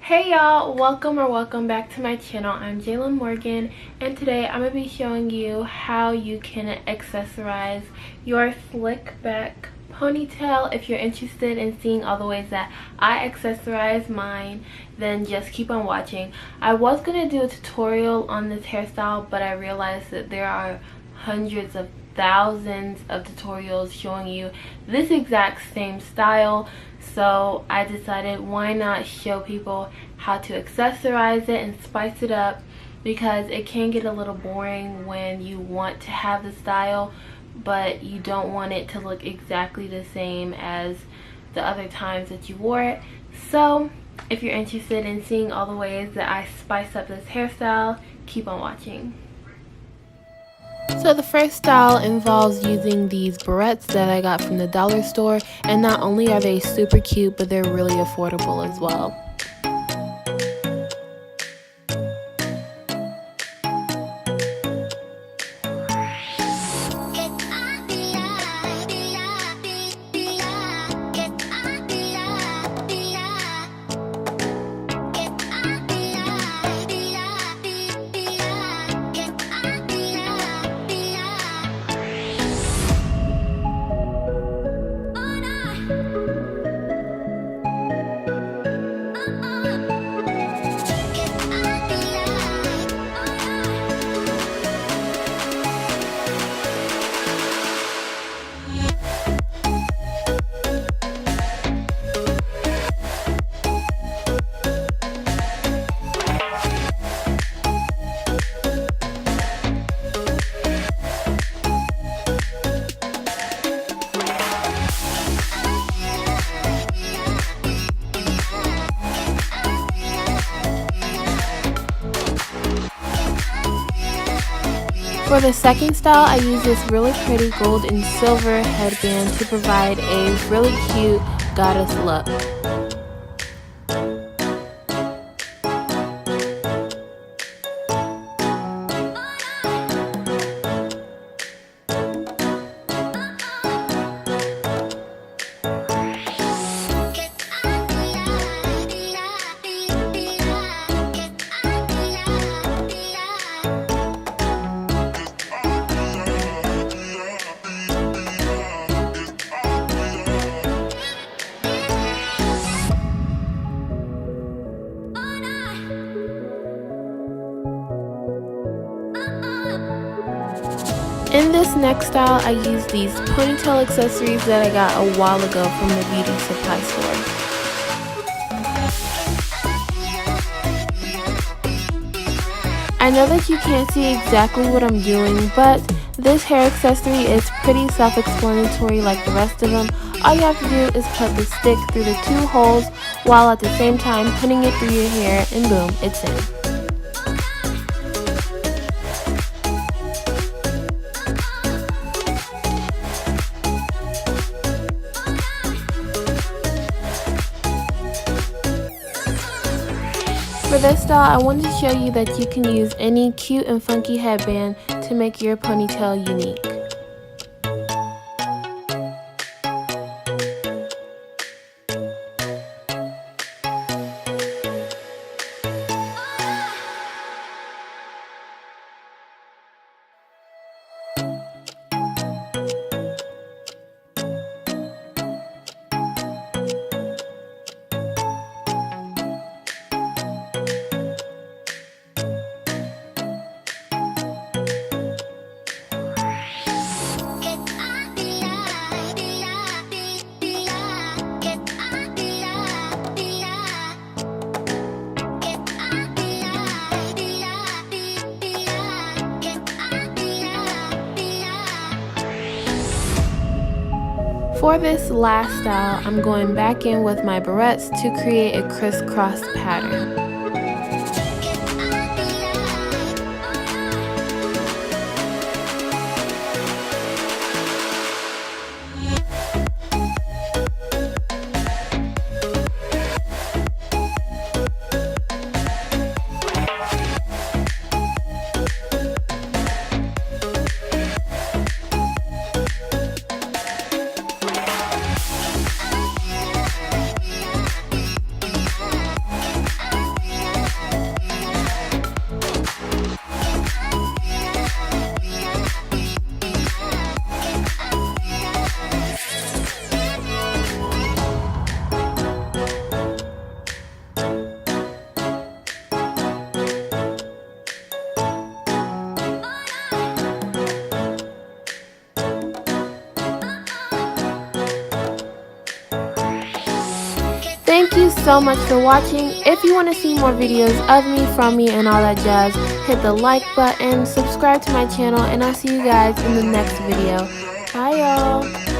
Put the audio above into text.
Hey y'all, welcome back to my channel. I'm Jayla Morgan, and today I'm going to be showing you how you can accessorize your slick back ponytail. If you're interested in seeing all the ways that I accessorize mine, then just keep on watching. I was going to do a tutorial on this hairstyle, but I realized that there are hundreds of thousands of tutorials showing you this exact same style. So I decided, why not show people how to accessorize it and spice it up, because it can get a little boring when you want to have the style but you don't want it to look exactly the same as the other times that you wore it. So if you're interested in seeing all the ways that I spice up this hairstyle, keep on watching. So the first style involves using these barrettes that I got from the dollar store, and not only are they super cute, but they're really affordable as well. For the second style, I use this really pretty gold and silver headband to provide a really cute goddess look. In this next style, I use these ponytail accessories that I got a while ago from the beauty supply store. I know that you can't see exactly what I'm doing, but this hair accessory is pretty self-explanatory like the rest of them. All you have to do is put the stick through the two holes while at the same time putting it through your hair, and boom, it's in. For this style, I wanted to show you that you can use any cute and funky headband to make your ponytail unique. For this last style, I'm going back in with my barrettes to create a crisscross pattern. Thank you so much for watching. If you want to see more videos of me, from me, and all that jazz, hit the like button, subscribe to my channel, and I'll see you guys in the next video. Bye y'all.